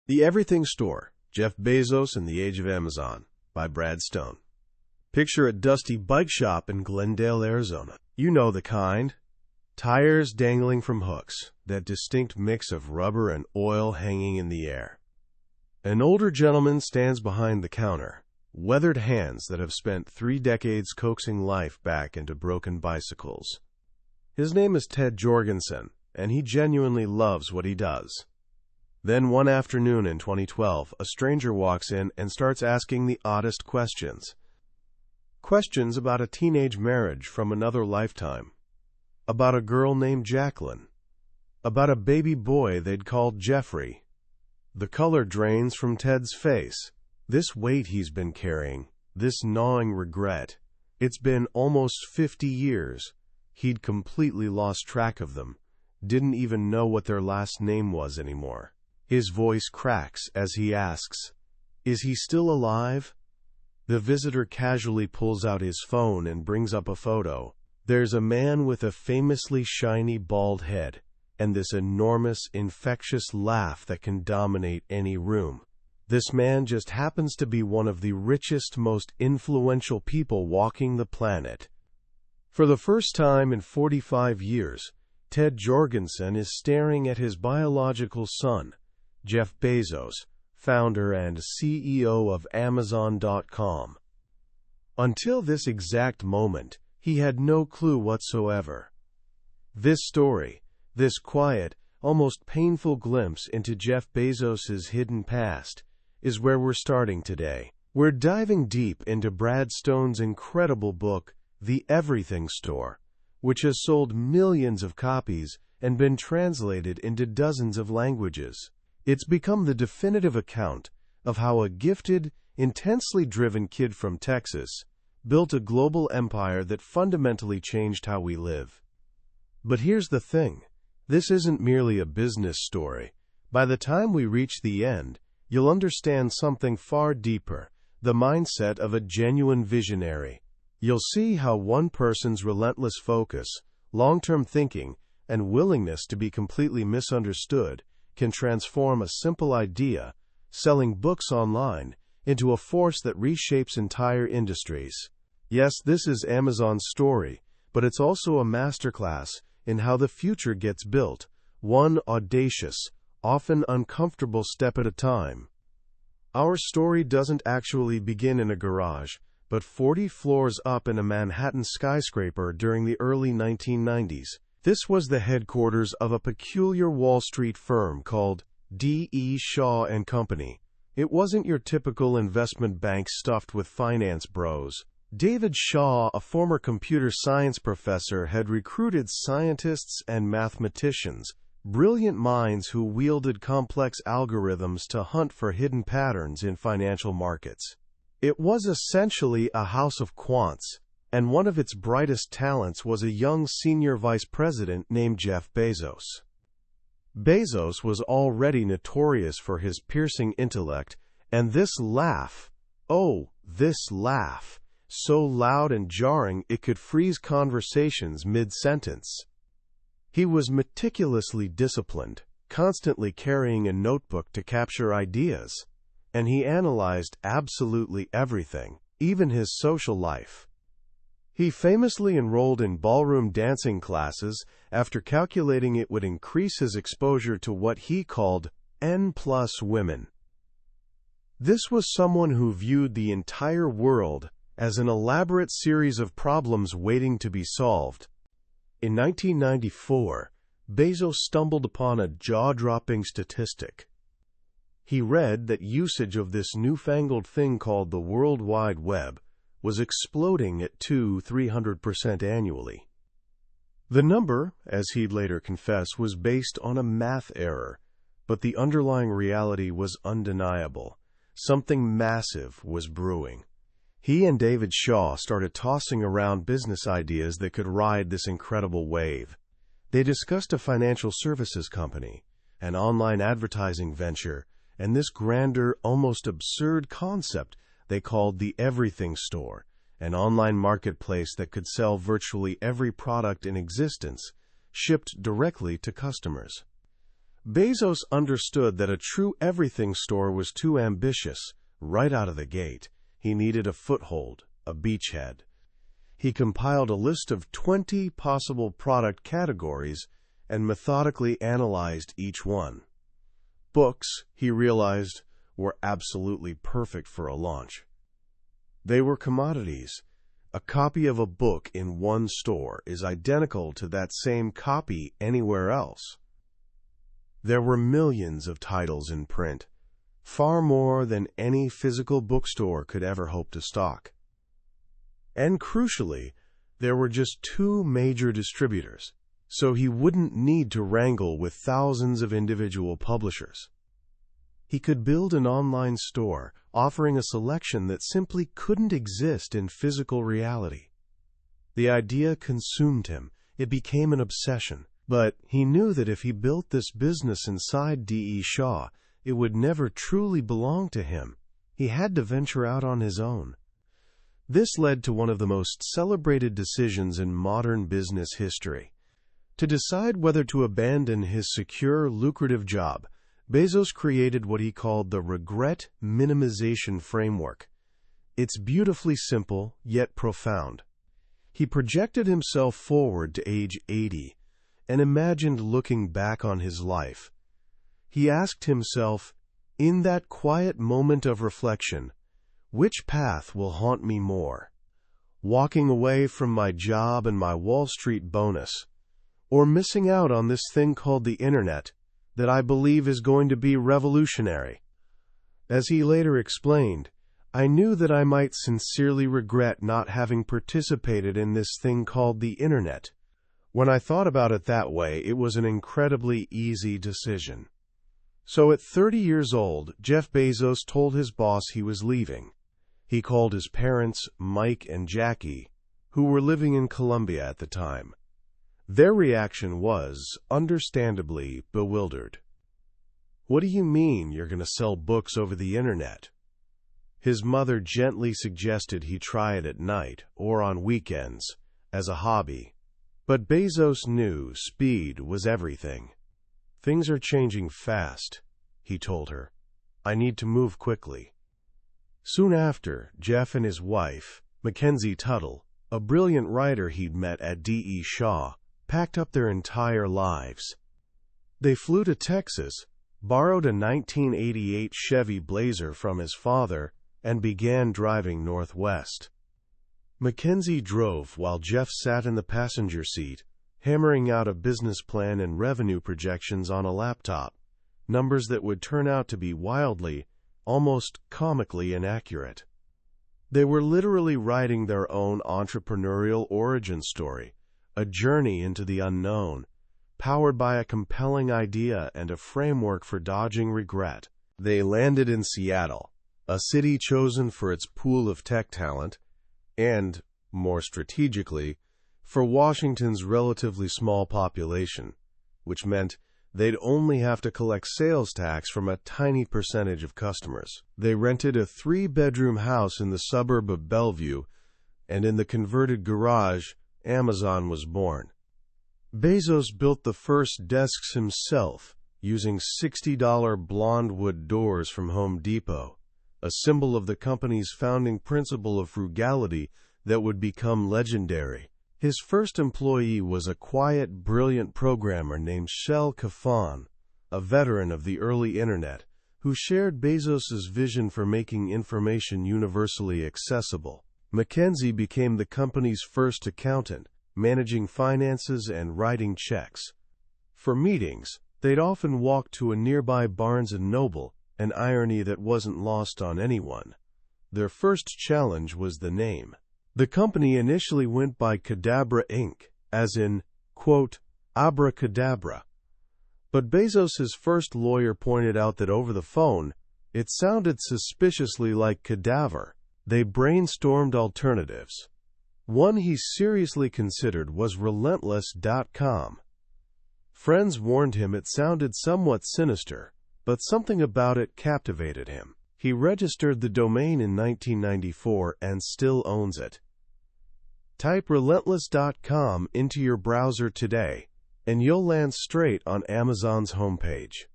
The Everything Store, Jeff Bezos and the Age of Amazon, by Brad Stone. Picture a dusty bike shop in Glendale, Arizona. You know the kind. Tires dangling from hooks, that distinct mix of rubber and oil hanging in the air. An older gentleman stands behind the counter, weathered hands that have spent 3 decades coaxing life back into broken bicycles. His name is Ted Jorgensen, and he genuinely loves what he does. Then one afternoon in 2012, a stranger walks in and starts asking the oddest questions. Questions about a teenage marriage from another lifetime. About a girl named Jacqueline. About a baby boy they'd called Jeffrey. The color drains from Ted's face. This weight he's been carrying, this gnawing regret. It's been almost 50 years. He'd completely lost track of them. Didn't even know what their last name was anymore. His voice cracks as he asks, "Is he still alive?" The visitor casually pulls out his phone and brings up a photo. There's a man with a famously shiny bald head, and this enormous, infectious laugh that can dominate any room. This man just happens to be one of the richest, most influential people walking the planet. For the first time in 45 years, Ted Jorgensen is staring at his biological son, Jeff Bezos, founder and CEO of Amazon.com. Until this exact moment, he had no clue whatsoever. This story, this quiet, almost painful glimpse into Jeff Bezos' hidden past, is where we're starting today. We're diving deep into Brad Stone's incredible book, The Everything Store, which has sold millions of copies and been translated into dozens of languages. It's become the definitive account of how a gifted, intensely driven kid from Texas built a global empire that fundamentally changed how we live. But here's the thing. This isn't merely a business story. By the time we reach the end, you'll understand something far deeper, the mindset of a genuine visionary. You'll see how one person's relentless focus, long-term thinking, and willingness to be completely misunderstood can transform a simple idea, selling books online, into a force that reshapes entire industries. Yes, this is Amazon's story, but it's also a masterclass in how the future gets built, one audacious, often uncomfortable step at a time. Our story doesn't actually begin in a garage, but 40 floors up in a Manhattan skyscraper during the early 1990s. This was the headquarters of a peculiar Wall Street firm called D.E. Shaw & Company. It wasn't your typical investment bank stuffed with finance bros. David Shaw, a former computer science professor, had recruited scientists and mathematicians, brilliant minds who wielded complex algorithms to hunt for hidden patterns in financial markets. It was essentially a house of quants, and one of its brightest talents was a young senior vice president named Jeff Bezos. Bezos was already notorious for his piercing intellect, and this laugh, so loud and jarring it could freeze conversations mid-sentence. He was meticulously disciplined, constantly carrying a notebook to capture ideas, and he analyzed absolutely everything, even his social life. He famously enrolled in ballroom dancing classes after calculating it would increase his exposure to what he called N+ women. This was someone who viewed the entire world as an elaborate series of problems waiting to be solved. In 1994, Bezos stumbled upon a jaw-dropping statistic. He read that usage of this newfangled thing called the World Wide Web was exploding at 200–300% annually. The number, as he'd later confess, was based on a math error, but the underlying reality was undeniable. Something massive was brewing. He and David Shaw started tossing around business ideas that could ride this incredible wave. They discussed a financial services company, an online advertising venture, and this grander, almost absurd concept they called the Everything Store, an online marketplace that could sell virtually every product in existence, shipped directly to customers. Bezos understood that a true everything store was too ambitious. Right out of the gate, he needed a foothold, a beachhead. He compiled a list of 20 possible product categories and methodically analyzed each one. Books, he realized, were absolutely perfect for a launch. They were commodities. A copy of a book in one store is identical to that same copy anywhere else. There were millions of titles in print, far more than any physical bookstore could ever hope to stock. And crucially, there were just 2 major distributors, so he wouldn't need to wrangle with thousands of individual publishers. He could build an online store offering a selection that simply couldn't exist in physical reality. The idea consumed him. It became an obsession. But he knew that if he built this business inside D.E. Shaw, it would never truly belong to him. He had to venture out on his own. This led to one of the most celebrated decisions in modern business history. To decide whether to abandon his secure, lucrative job, Bezos created what he called the regret minimization framework. It's beautifully simple, yet profound. He projected himself forward to age 80 and imagined looking back on his life. He asked himself, in that quiet moment of reflection, which path will haunt me more? Walking away from my job and my Wall Street bonus, or missing out on this thing called the Internet that I believe is going to be revolutionary? As he later explained, I knew that I might sincerely regret not having participated in this thing called the Internet. When I thought about it that way, it was an incredibly easy decision. So at 30 years old, Jeff Bezos told his boss he was leaving. He called his parents, Mike and Jackie, who were living in Colombia at the time. Their reaction was, understandably, bewildered. What do you mean you're going to sell books over the Internet? His mother gently suggested he try it at night or on weekends as a hobby. But Bezos knew speed was everything. Things are changing fast, he told her. I need to move quickly. Soon after, Jeff and his wife, Mackenzie Tuttle, a brilliant writer he'd met at D.E. Shaw, packed up their entire lives. They flew to Texas, borrowed a 1988 Chevy Blazer from his father, and began driving northwest. Mackenzie drove while Jeff sat in the passenger seat, hammering out a business plan and revenue projections on a laptop, numbers that would turn out to be wildly, almost comically inaccurate. They were literally writing their own entrepreneurial origin story, a journey into the unknown, powered by a compelling idea and a framework for dodging regret. They landed in Seattle, a city chosen for its pool of tech talent, and, more strategically, for Washington's relatively small population, which meant they'd only have to collect sales tax from a tiny percentage of customers. They rented a 3-bedroom house in the suburb of Bellevue, and in the converted garage, Amazon was born. Bezos built the first desks himself, using $60 blonde wood doors from Home Depot, a symbol of the company's founding principle of frugality that would become legendary. His first employee was a quiet, brilliant programmer named Shel Kafan, a veteran of the early Internet, who shared Bezos's vision for making information universally accessible. Mackenzie became the company's first accountant, managing finances and writing checks. For meetings, they'd often walk to a nearby Barnes & Noble, an irony that wasn't lost on anyone. Their first challenge was the name. The company initially went by Cadabra Inc., as in, quote, abracadabra. But Bezos's first lawyer pointed out that over the phone, it sounded suspiciously like cadaver. They brainstormed alternatives. One he seriously considered was relentless.com. Friends warned him it sounded somewhat sinister, but something about it captivated him. He registered the domain in 1994 and still owns it. Type relentless.com into your browser today, and you'll land straight on Amazon's homepage.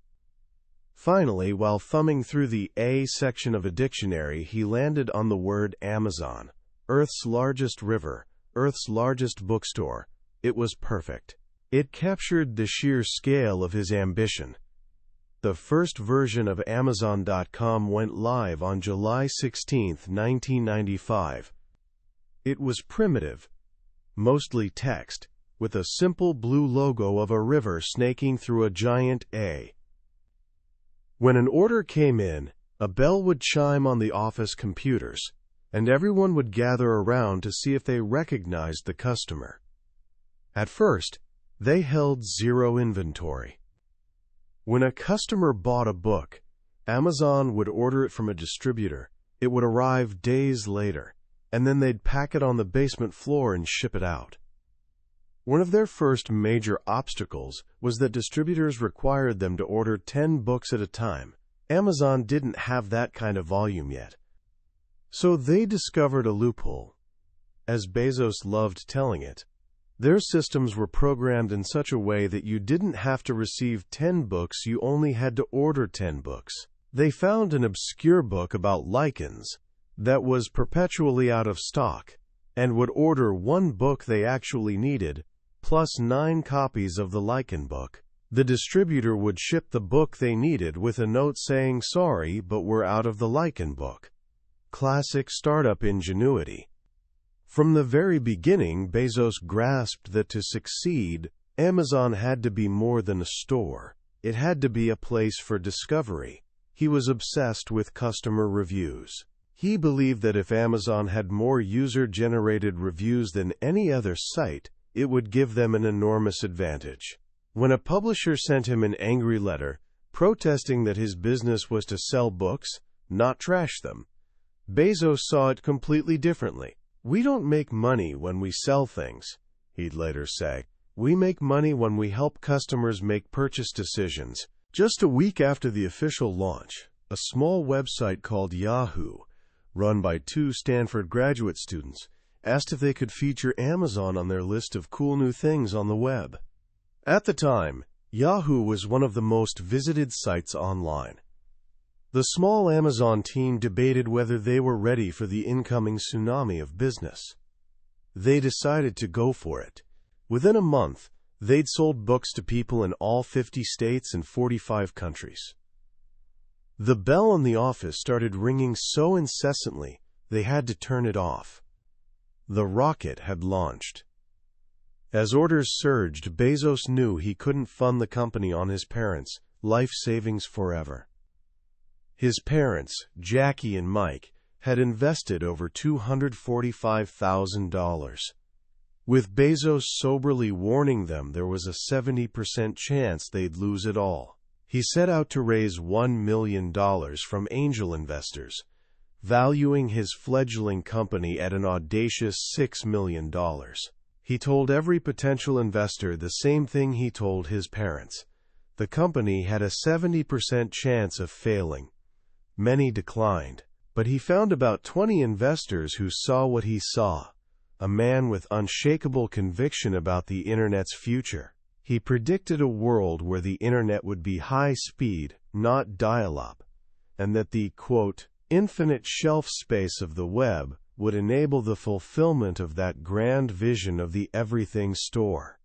Finally, while thumbing through the A section of a dictionary, he landed on the word Amazon, Earth's largest river, Earth's largest bookstore. It was perfect. It captured the sheer scale of his ambition. The first version of Amazon.com went live on July 16, 1995. It was primitive, mostly text, with a simple blue logo of a river snaking through a giant A. When an order came in, a bell would chime on the office computers, and everyone would gather around to see if they recognized the customer. At first, they held zero inventory. When a customer bought a book, Amazon would order it from a distributor. It would arrive days later, and then they'd pack it on the basement floor and ship it out. One of their first major obstacles was that distributors required them to order 10 books at a time. Amazon didn't have that kind of volume yet. So they discovered a loophole. As Bezos loved telling it, their systems were programmed in such a way that you didn't have to receive 10 books, you only had to order 10 books. They found an obscure book about lichens that was perpetually out of stock, and would order one book they actually needed, plus 9 copies of the lichen book. The distributor would ship the book they needed with a note saying, "Sorry, but we're out of the lichen book." Classic startup ingenuity. From the very beginning, Bezos grasped that to succeed, Amazon had to be more than a store. It had to be a place for discovery. He was obsessed with customer reviews. He believed that if Amazon had more user-generated reviews than any other site, it would give them an enormous advantage. When a publisher sent him an angry letter, protesting that his business was to sell books, not trash them, Bezos saw it completely differently. "We don't make money when we sell things," he'd later say. "We make money when we help customers make purchase decisions." Just a week after the official launch, a small website called Yahoo, run by 2 Stanford graduate students, asked if they could feature Amazon on their list of cool new things on the web. At the time, Yahoo was one of the most visited sites online. The small Amazon team debated whether they were ready for the incoming tsunami of business. They decided to go for it. Within a month, they'd sold books to people in all 50 states and 45 countries. The bell in the office started ringing so incessantly, they had to turn it off. The rocket had launched. As orders surged, Bezos knew he couldn't fund the company on his parents' life savings forever. His parents, Jackie and Mike, had invested over $245,000. With Bezos soberly warning them there was a 70% chance they'd lose it all, he set out to raise $1 million from angel investors, valuing his fledgling company at an audacious $6 million. He told every potential investor the same thing he told his parents. The company had a 70% chance of failing. Many declined, but he found about 20 investors who saw what he saw, a man with unshakable conviction about the Internet's future. He predicted a world where the Internet would be high speed, not dial-up, and that the, quote, infinite shelf space of the web would enable the fulfillment of that grand vision of the everything store.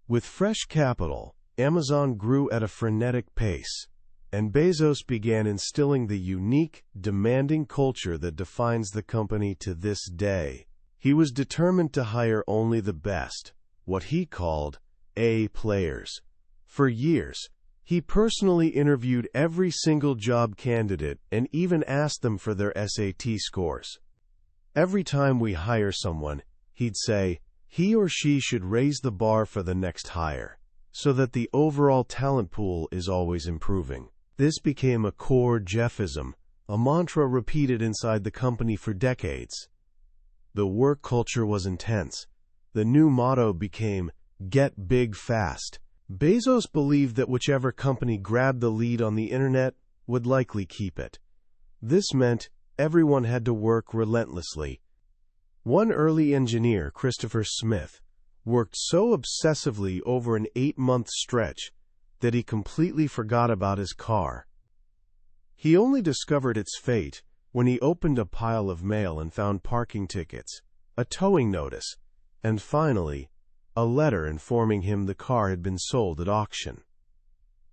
With fresh capital, Amazon grew at a frenetic pace, and Bezos began instilling the unique, demanding culture that defines the company to this day. He was determined to hire only the best, what he called A players. For years, he personally interviewed every single job candidate and even asked them for their SAT scores. Every time we hire someone, he'd say, he or she should raise the bar for the next hire, so that the overall talent pool is always improving. This became a core Jeffism, a mantra repeated inside the company for decades. The work culture was intense. The new motto became, "Get big fast." Bezos believed that whichever company grabbed the lead on the Internet would likely keep it. This meant everyone had to work relentlessly. One early engineer, Christopher Smith, worked so obsessively over an 8-month stretch that he completely forgot about his car. He only discovered its fate when he opened a pile of mail and found parking tickets, a towing notice, and finally, a letter informing him the car had been sold at auction.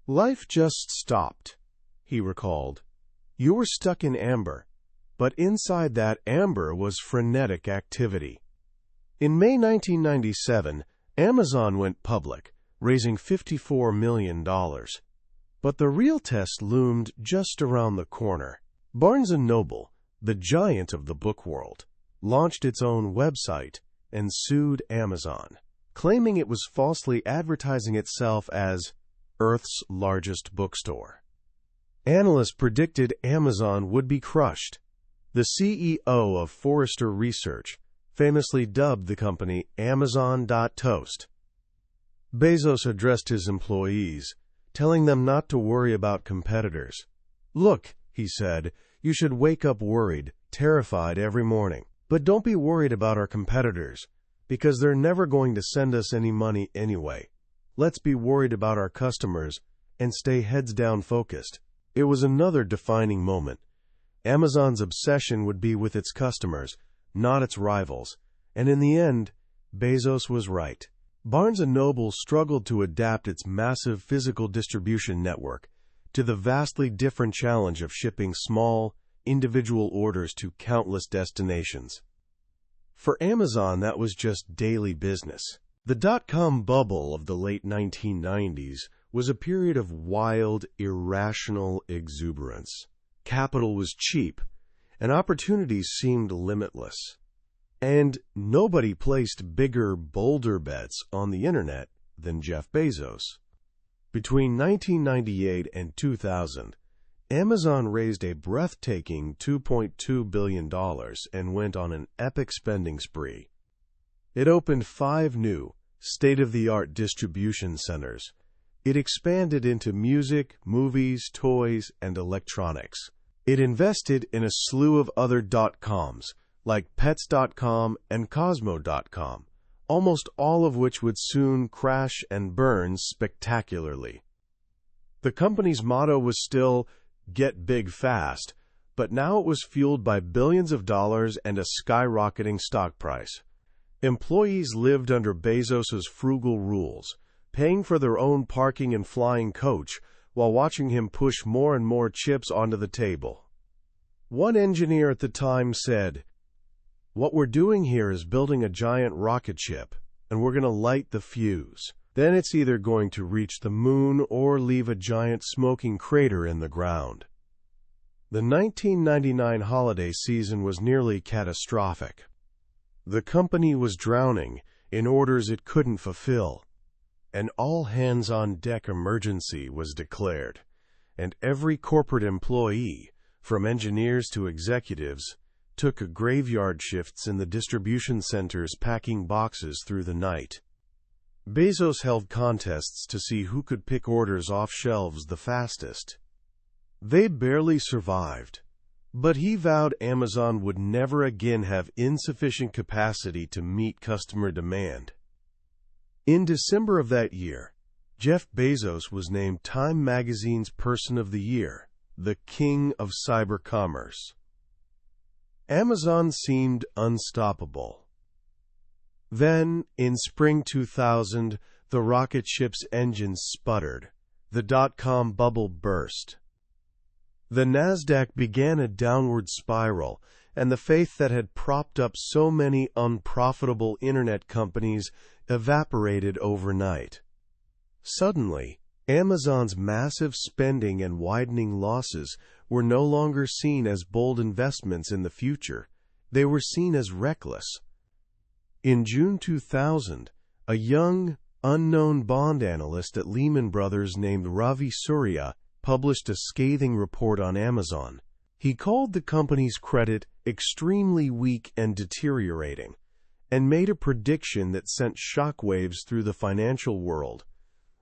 "Life just stopped," he recalled. "You were stuck in amber, but inside that amber was frenetic activity." In May 1997, Amazon went public, raising $54 million. But the real test loomed just around the corner. Barnes & Noble, the giant of the book world, launched its own website and sued Amazon, claiming it was falsely advertising itself as Earth's largest bookstore. Analysts predicted Amazon would be crushed. The CEO of Forrester Research famously dubbed the company Amazon.toast. Bezos addressed his employees, telling them not to worry about competitors. "Look," he said, "you should wake up worried, terrified every morning. But don't be worried about our competitors, because they're never going to send us any money anyway. Let's be worried about our customers and stay heads down focused." It was another defining moment. Amazon's obsession would be with its customers, not its rivals, and in the end, Bezos was right. Barnes & Noble struggled to adapt its massive physical distribution network to the vastly different challenge of shipping small, individual orders to countless destinations. For Amazon, that was just daily business. The dot-com bubble of the late 1990s was a period of wild, irrational exuberance. Capital was cheap, and opportunities seemed limitless. And nobody placed bigger, bolder bets on the internet than Jeff Bezos. Between 1998 and 2000, Amazon raised a breathtaking $2.2 billion and went on an epic spending spree. It opened 5 new, state-of-the-art distribution centers. It expanded into music, movies, toys, and electronics. It invested in a slew of other dot-coms, like Pets.com and Cosmo.com, almost all of which would soon crash and burn spectacularly. The company's motto was still, "Get big fast," but now it was fueled by billions of dollars and a skyrocketing stock price. Employees lived under Bezos's frugal rules, paying for their own parking and flying coach while watching him push more and more chips onto the table. One engineer at the time said, "What we're doing here is building a giant rocket ship, and we're going to light the fuse. Then it's either going to reach the moon or leave a giant smoking crater in the ground." The 1999 holiday season was nearly catastrophic. The company was drowning in orders it couldn't fulfill. An all-hands-on-deck emergency was declared, and every corporate employee, from engineers to executives, took graveyard shifts in the distribution centers packing boxes through the night. Bezos held contests to see who could pick orders off shelves the fastest. They barely survived, but he vowed Amazon would never again have insufficient capacity to meet customer demand. In December of that year, Jeff Bezos was named Time magazine's Person of the Year, the king of cyber commerce. Amazon seemed unstoppable. Then, in spring 2000, the rocket ship's engines sputtered. The dot-com bubble burst. The Nasdaq began a downward spiral, and the faith that had propped up so many unprofitable internet companies evaporated overnight. Suddenly, Amazon's massive spending and widening losses were no longer seen as bold investments in the future. They were seen as reckless. In June 2000, a young, unknown bond analyst at Lehman Brothers named Ravi Surya published a scathing report on Amazon. He called the company's credit extremely weak and deteriorating, and made a prediction that sent shockwaves through the financial world.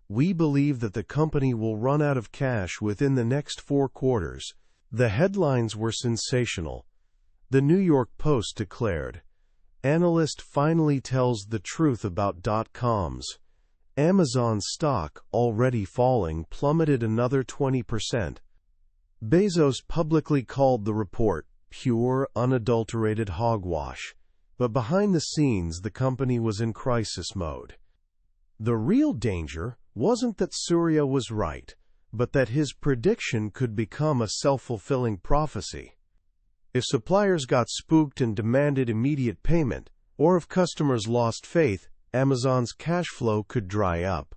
"We believe that the company will run out of cash within the next 4 quarters. The headlines were sensational. The New York Post declared, analyst finally tells the truth about .coms. Amazon's stock, already falling, plummeted another 20%. Bezos publicly called the report pure, unadulterated hogwash, but behind the scenes the company was in crisis mode. The real danger wasn't that Surya was right, but that his prediction could become a self-fulfilling prophecy. If suppliers got spooked and demanded immediate payment, or if customers lost faith, Amazon's cash flow could dry up.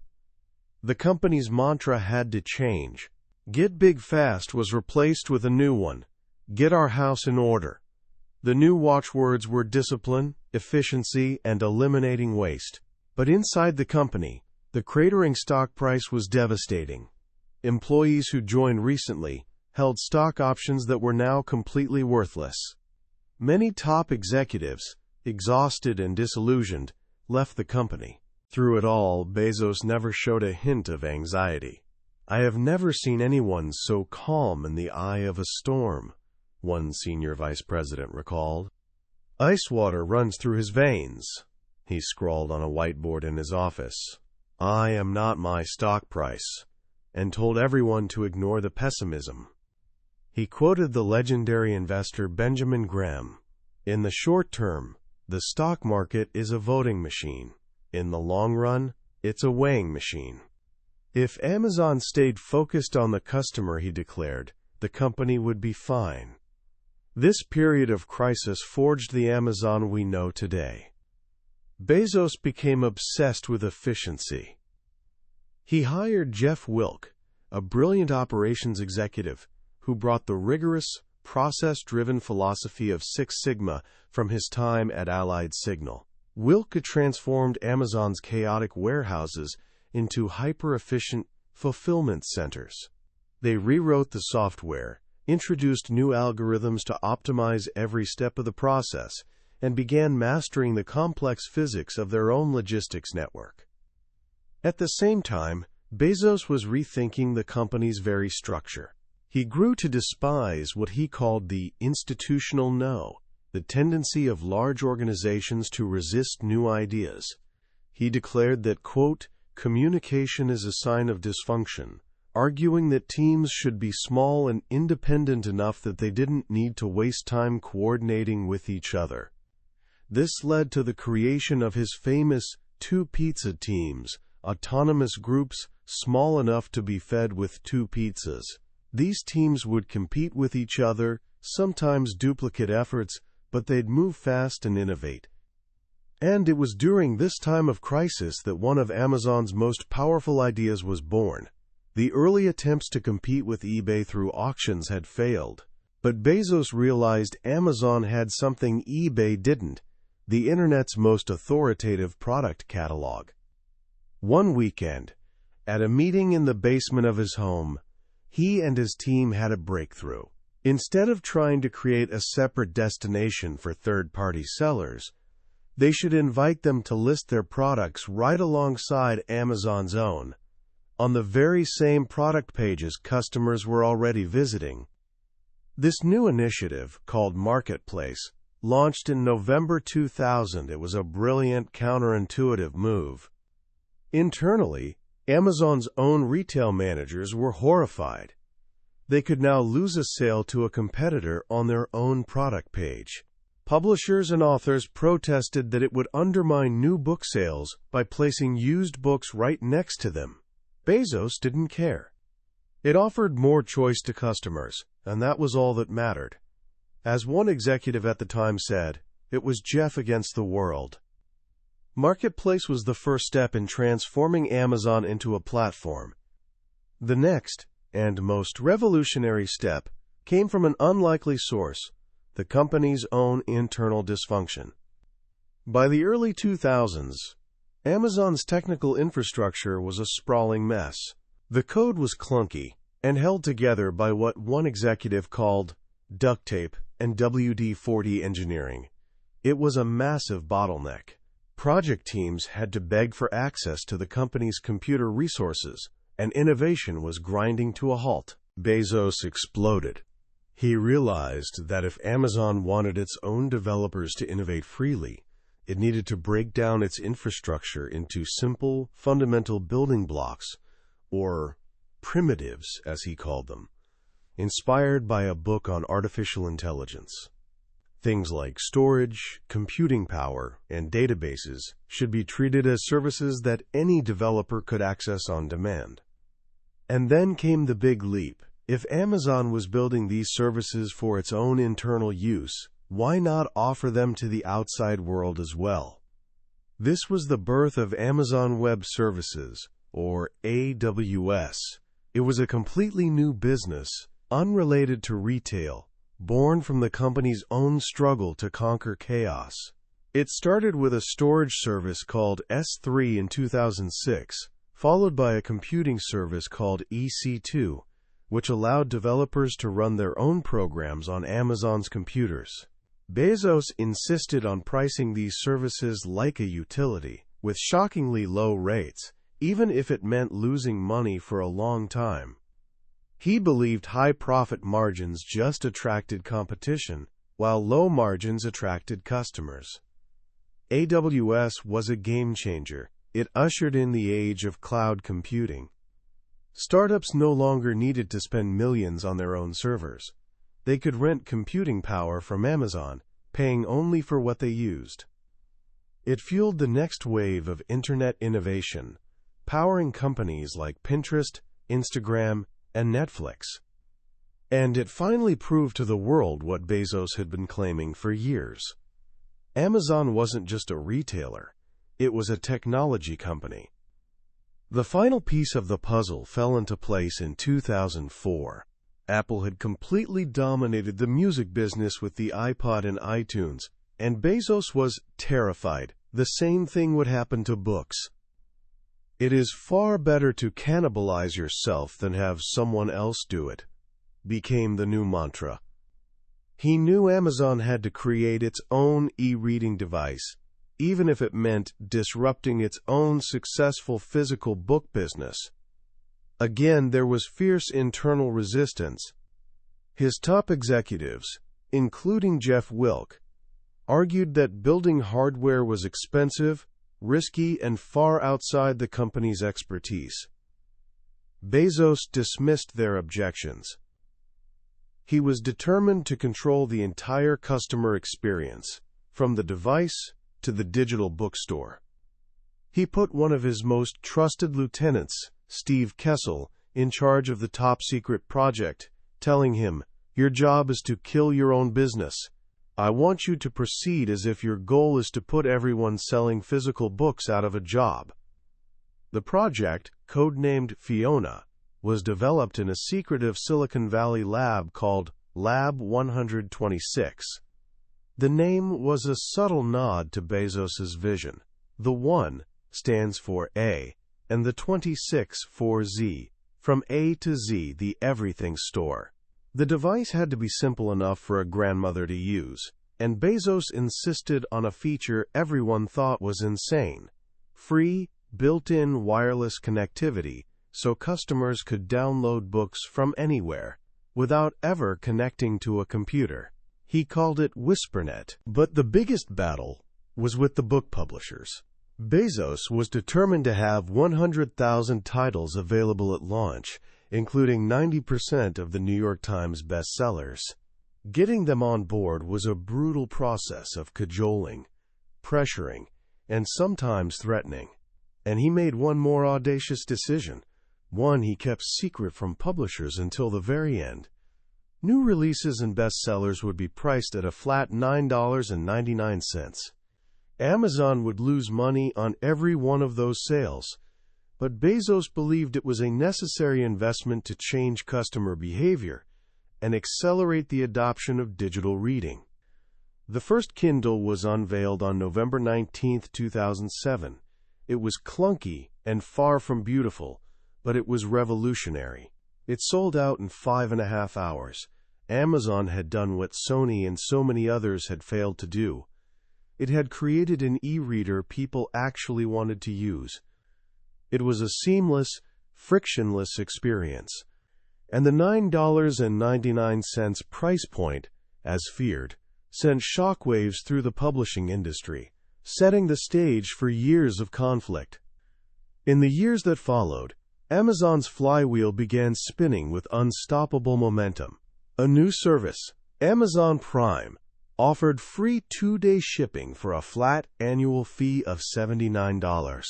The company's mantra had to change. Get big fast was replaced with a new one: get our house in order. The new watchwords were discipline, efficiency, and eliminating waste. But inside the company, the cratering stock price was devastating. Employees who joined recently held stock options that were now completely worthless. Many top executives, exhausted and disillusioned, left the company. Through it all, Bezos never showed a hint of anxiety. "I have never seen anyone so calm in the eye of a storm," one senior vice president recalled. "Ice water runs through his veins," he scrawled on a whiteboard in his office. "I am not my stock price," and told everyone to ignore the pessimism. He quoted the legendary investor Benjamin Graham: "In the short term, the stock market is a voting machine. In the long run, it's a weighing machine." If Amazon stayed focused on the customer, he declared, the company would be fine. This period of crisis forged the Amazon we know today. Bezos became obsessed with efficiency. He hired Jeff Wilke, a brilliant operations executive who brought the rigorous, process-driven philosophy of Six Sigma from his time at Allied Signal. Wilke transformed Amazon's chaotic warehouses into hyper-efficient fulfillment centers. They rewrote the software, introduced new algorithms to optimize every step of the process, and began mastering the complex physics of their own logistics network. At the same time, Bezos was rethinking the company's very structure. He grew to despise what he called the institutional no, the tendency of large organizations to resist new ideas. He declared that, quote, "communication is a sign of dysfunction," arguing that teams should be small and independent enough that they didn't need to waste time coordinating with each other. This led to the creation of his famous two-pizza teams, autonomous groups small enough to be fed with two pizzas. These teams would compete with each other, sometimes duplicate efforts, but they'd move fast and innovate. And it was during this time of crisis that one of Amazon's most powerful ideas was born. The early attempts to compete with eBay through auctions had failed, but Bezos realized Amazon had something eBay didn't: the Internet's most authoritative product catalog. One weekend, at a meeting in the basement of his home, he and his team had a breakthrough. Instead of trying to create a separate destination for third-party sellers, they should invite them to list their products right alongside Amazon's own, on the very same product pages customers were already visiting. This new initiative, called Marketplace, launched in November 2000. It was a brilliant, counterintuitive move. Internally, Amazon's own retail managers were horrified. They could now lose a sale to a competitor on their own product page. Publishers and authors protested that it would undermine new book sales by placing used books right next to them. Bezos didn't care. It offered more choice to customers, and that was all that mattered. As one executive at the time said, it was Jeff against the world. Marketplace was the first step in transforming Amazon into a platform. The next, and most revolutionary step, came from an unlikely source: the company's own internal dysfunction. By the early 2000s, Amazon's technical infrastructure was a sprawling mess. The code was clunky and held together by what one executive called duct tape and WD-40 engineering. It was a massive bottleneck. Project teams had to beg for access to the company's computer resources, and innovation was grinding to a halt. Bezos exploded. He realized that if Amazon wanted its own developers to innovate freely, It needed to break down its infrastructure into simple, fundamental building blocks, or primitives, as he called them, inspired by a book on artificial intelligence. Things like storage, computing power, and databases should be treated as services that any developer could access on demand. And then came the big leap. If Amazon was building these services for its own internal use, why not offer them to the outside world as well? This was the birth of Amazon Web Services, or AWS. It was a completely new business, unrelated to retail, born from the company's own struggle to conquer chaos. It started with a storage service called S3 in 2006, followed by a computing service called EC2, which allowed developers to run their own programs on Amazon's computers. Bezos insisted on pricing these services like a utility, with shockingly low rates, even if it meant losing money for a long time. He believed high profit margins just attracted competition, while low margins attracted customers. AWS was a game changer. It ushered in the age of cloud computing. Startups no longer needed to spend millions on their own servers. They could rent computing power from Amazon, paying only for what they used. It fueled the next wave of internet innovation, powering companies like Pinterest, Instagram, and Netflix. And it finally proved to the world what Bezos had been claiming for years. Amazon wasn't just a retailer, it was a technology company. The final piece of the puzzle fell into place in 2004. Apple had completely dominated the music business with the iPod and iTunes, and Bezos was terrified the same thing would happen to books. It is far better to cannibalize yourself than have someone else do it, became the new mantra. He knew Amazon had to create its own e-reading device, even if it meant disrupting its own successful physical book business. Again, there was fierce internal resistance. His top executives, including Jeff Wilke, argued that building hardware was expensive, risky, and far outside the company's expertise. Bezos dismissed their objections. He was determined to control the entire customer experience, from the device to the digital bookstore. He put one of his most trusted lieutenants, Steve Kessel, in charge of the top-secret project, telling him, "Your job is to kill your own business. I want you to proceed as if your goal is to put everyone selling physical books out of a job." The project, codenamed Fiona, was developed in a secretive Silicon Valley lab called Lab 126. The name was a subtle nod to Bezos's vision. The 1 stands for A, and the 26 for Z, from A to Z, the everything store. The device had to be simple enough for a grandmother to use, and Bezos insisted on a feature everyone thought was insane: free, built-in wireless connectivity, so customers could download books from anywhere, without ever connecting to a computer. He called it WhisperNet. But the biggest battle was with the book publishers. Bezos was determined to have 100,000 titles available at launch, including 90% of the New York Times bestsellers. Getting them on board was a brutal process of cajoling, pressuring, and sometimes threatening. And he made one more audacious decision, one he kept secret from publishers until the very end. New releases and bestsellers would be priced at a flat $9.99. Amazon would lose money on every one of those sales, but Bezos believed it was a necessary investment to change customer behavior and accelerate the adoption of digital reading. The first Kindle was unveiled on November 19, 2007. It was clunky and far from beautiful, but it was revolutionary. It sold out in 5.5 hours. Amazon had done what Sony and so many others had failed to do. It had created an e-reader people actually wanted to use. It was a seamless, frictionless experience. And the $9.99 price point, as feared, sent shockwaves through the publishing industry. setting the stage for years of conflict. In the years that followed, Amazon's flywheel began spinning with unstoppable momentum. A new service, Amazon Prime, offered free 2-day shipping for a flat annual fee of $79.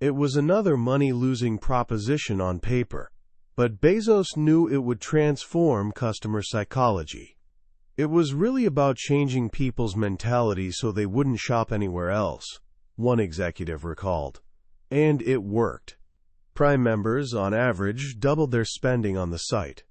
It was another money-losing proposition on paper, but Bezos knew it would transform customer psychology. It was really about changing people's mentality so they wouldn't shop anywhere else, one executive recalled. And it worked. Prime members, on average, doubled their spending on the site.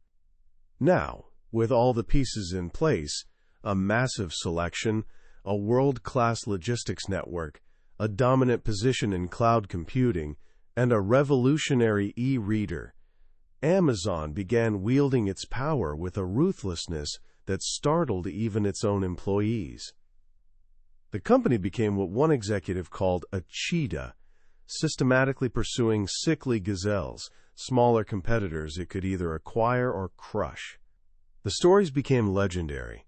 Now, with all the pieces in place, a massive selection, a world-class logistics network, a dominant position in cloud computing, and a revolutionary e-reader, Amazon began wielding its power with a ruthlessness that startled even its own employees. The company became what one executive called a cheetah, systematically pursuing sickly gazelles, smaller competitors it could either acquire or crush. The stories became legendary.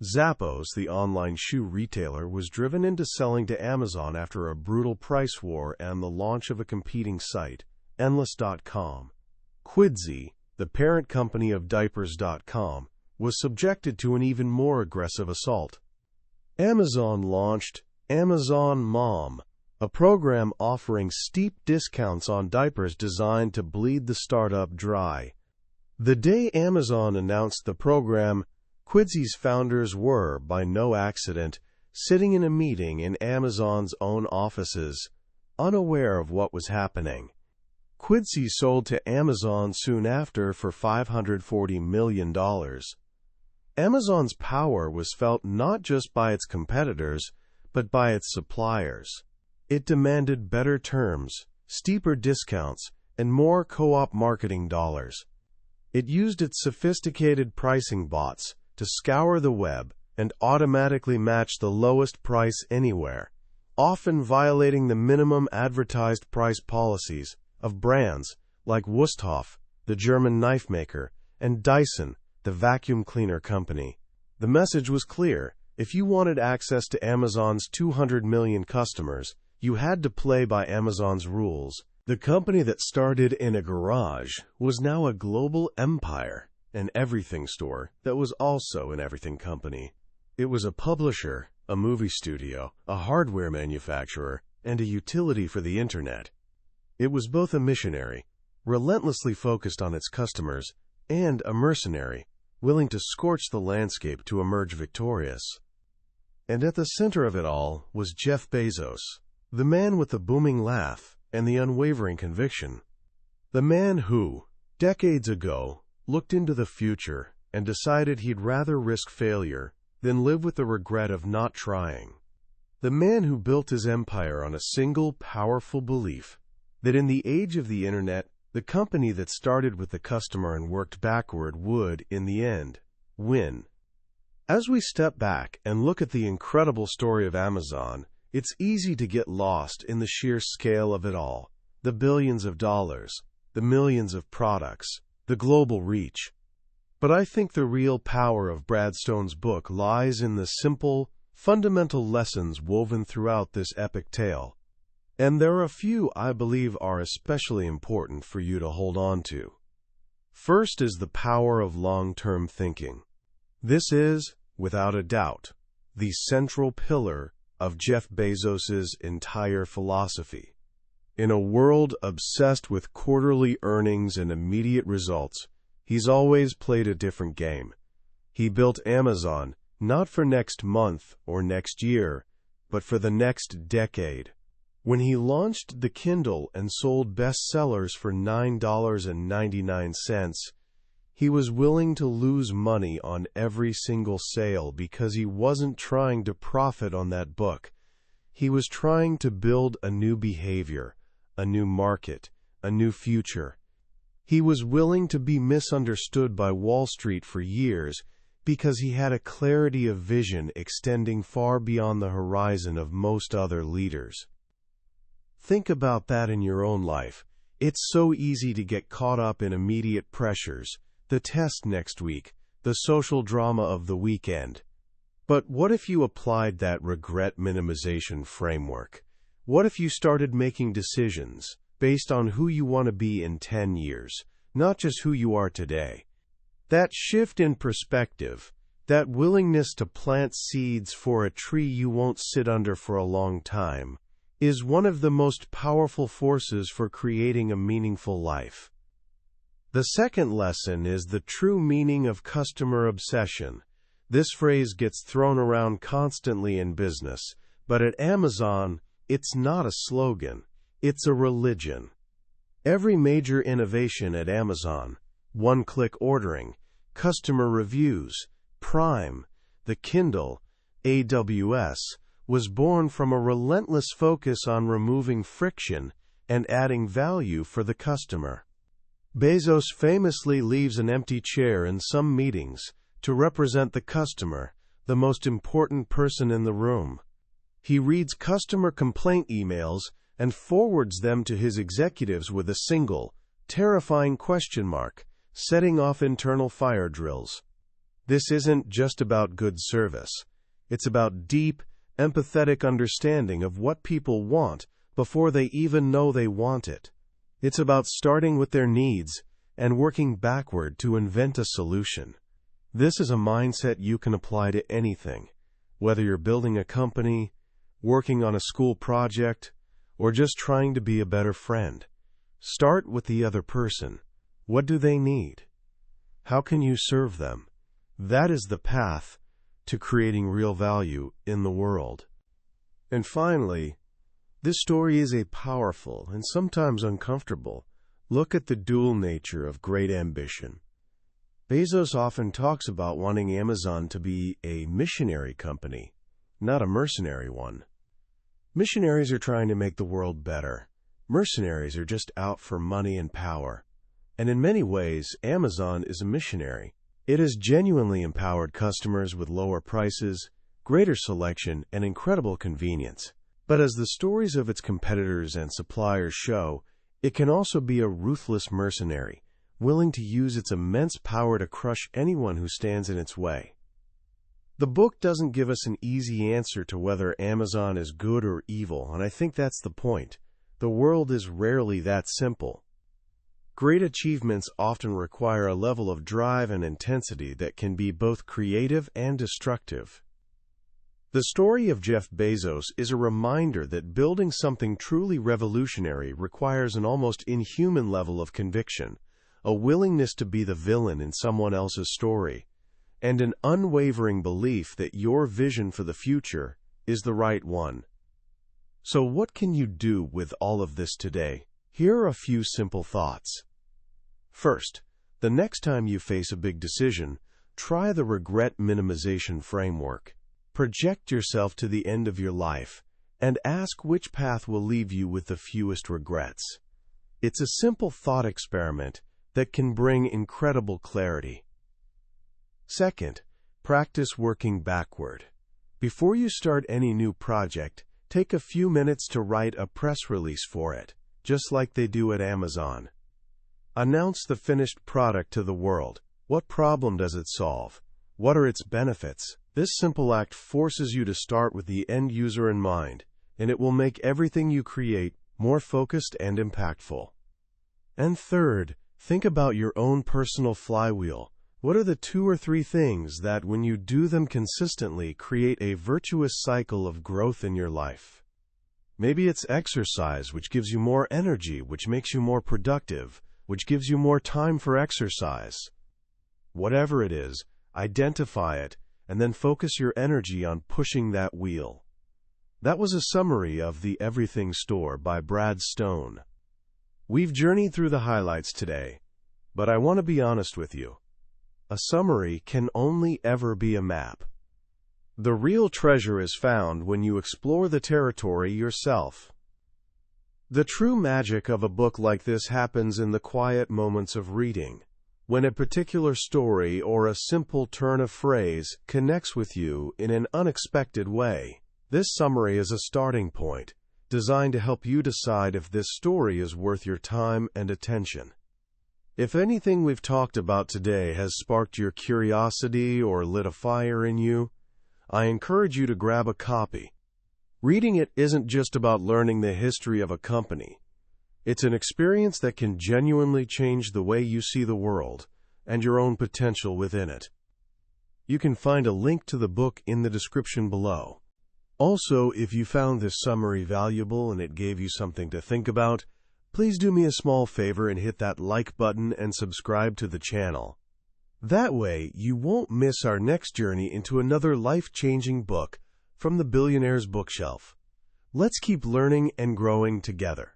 Zappos, the online shoe retailer, was driven into selling to Amazon after a brutal price war and the launch of a competing site, Endless.com. Quidsy, the parent company of Diapers.com, was subjected to an even more aggressive assault. Amazon launched Amazon Mom, a program offering steep discounts on diapers designed to bleed the startup dry. The day Amazon announced the program, Quidsy's founders were, by no accident, sitting in a meeting in Amazon's own offices, unaware of what was happening. Quidsy sold to Amazon soon after for $540 million. Amazon's power was felt not just by its competitors, but by its suppliers. It demanded better terms, steeper discounts, and more co-op marketing dollars. It used its sophisticated pricing bots to scour the web and automatically match the lowest price anywhere, often violating the minimum advertised price policies of brands like Wusthof, the German knife maker, and Dyson, the vacuum cleaner company. The message was clear: if you wanted access to Amazon's 200 million customers, you had to play by Amazon's rules. The company that started in a garage was now a global empire, an everything store that was also an everything company. It was a publisher, a movie studio, a hardware manufacturer, and a utility for the internet. It was both a missionary, relentlessly focused on its customers, and a mercenary, willing to scorch the landscape to emerge victorious. And at the center of it all was Jeff Bezos, the man with the booming laugh and the unwavering conviction. The man who, decades ago, looked into the future and decided he'd rather risk failure than live with the regret of not trying. The man who built his empire on a single powerful belief that in the age of the internet, the company that started with the customer and worked backward would, in the end, win. As we step back and look at the incredible story of Amazon, it's easy to get lost in the sheer scale of it all, the billions of dollars, the millions of products, the global reach. But I think the real power of Brad Stone's book lies in the simple, fundamental lessons woven throughout this epic tale. And there are a few I believe are especially important for you to hold on to. First is the power of long-term thinking. This is, without a doubt, the central pillar of Jeff Bezos's entire philosophy. In a world obsessed with quarterly earnings and immediate results, he's always played a different game. He built Amazon not for next month or next year, but for the next decade. When he launched the Kindle and sold bestsellers for $9.99, he was willing to lose money on every single sale because he wasn't trying to profit on that book. He was trying to build a new behavior, a new market, a new future. He was willing to be misunderstood by Wall Street for years because he had a clarity of vision extending far beyond the horizon of most other leaders. Think about that in your own life. It's so easy to get caught up in immediate pressures, the test next week, the social drama of the weekend. But what if you applied that regret minimization framework? What if you started making decisions based on who you want to be in 10 years, not just who you are today? That shift in perspective, that willingness to plant seeds for a tree you won't sit under for a long time, is one of the most powerful forces for creating a meaningful life. The second lesson is the true meaning of customer obsession. This phrase gets thrown around constantly in business, but at Amazon, it's not a slogan, it's a religion. Every major innovation at Amazon, one-click ordering, customer reviews, Prime, the Kindle, AWS, was born from a relentless focus on removing friction and adding value for the customer. Bezos famously leaves an empty chair in some meetings to represent the customer, the most important person in the room. He reads customer complaint emails and forwards them to his executives with a single, terrifying question mark, setting off internal fire drills. This isn't just about good service. It's about deep, empathetic understanding of what people want before they even know they want it. It's about starting with their needs and working backward to invent a solution. This is a mindset you can apply to anything, whether you're building a company, working on a school project, or just trying to be a better friend. Start with the other person. What do they need? How can you serve them? That is the path to creating real value in the world. And finally, this story is a powerful and sometimes uncomfortable look at the dual nature of great ambition. Bezos often talks about wanting Amazon to be a missionary company, not a mercenary one. Missionaries are trying to make the world better. Mercenaries are just out for money and power. And in many ways, Amazon is a missionary. It has genuinely empowered customers with lower prices, greater selection, and incredible convenience. But as the stories of its competitors and suppliers show, it can also be a ruthless mercenary, willing to use its immense power to crush anyone who stands in its way. The book doesn't give us an easy answer to whether Amazon is good or evil, and I think that's the point. The world is rarely that simple. Great achievements often require a level of drive and intensity that can be both creative and destructive. The story of Jeff Bezos is a reminder that building something truly revolutionary requires an almost inhuman level of conviction, a willingness to be the villain in someone else's story, and an unwavering belief that your vision for the future is the right one. So what can you do with all of this today? Here are a few simple thoughts. First, the next time you face a big decision, try the regret minimization framework. Project yourself to the end of your life and ask which path will leave you with the fewest regrets. It's a simple thought experiment that can bring incredible clarity. Second, practice working backward. Before you start any new project, take a few minutes to write a press release for it, just like they do at Amazon. Announce the finished product to the world. What problem does it solve? What are its benefits? This simple act forces you to start with the end user in mind, and it will make everything you create more focused and impactful. And third, think about your own personal flywheel. What are the 2 or 3 things that, when you do them consistently, create a virtuous cycle of growth in your life? Maybe it's exercise, which gives you more energy, which makes you more productive, which gives you more time for exercise. Whatever it is, identify it, and then focus your energy on pushing that wheel. That was a summary of The Everything Store by Brad Stone. We've journeyed through the highlights today, but I want to be honest with you. A summary can only ever be a map. The real treasure is found when you explore the territory yourself. The true magic of a book like this happens in the quiet moments of reading, when a particular story or a simple turn of phrase connects with you in an unexpected way. This summary is a starting point, designed to help you decide if this story is worth your time and attention. If anything we've talked about today has sparked your curiosity or lit a fire in you, I encourage you to grab a copy. Reading it isn't just about learning the history of a company. It's an experience that can genuinely change the way you see the world and your own potential within it. You can find a link to the book in the description below. Also, if you found this summary valuable and it gave you something to think about, please do me a small favor and hit that like button and subscribe to the channel. That way, you won't miss our next journey into another life-changing book from the Billionaire's Bookshelf. Let's keep learning and growing together.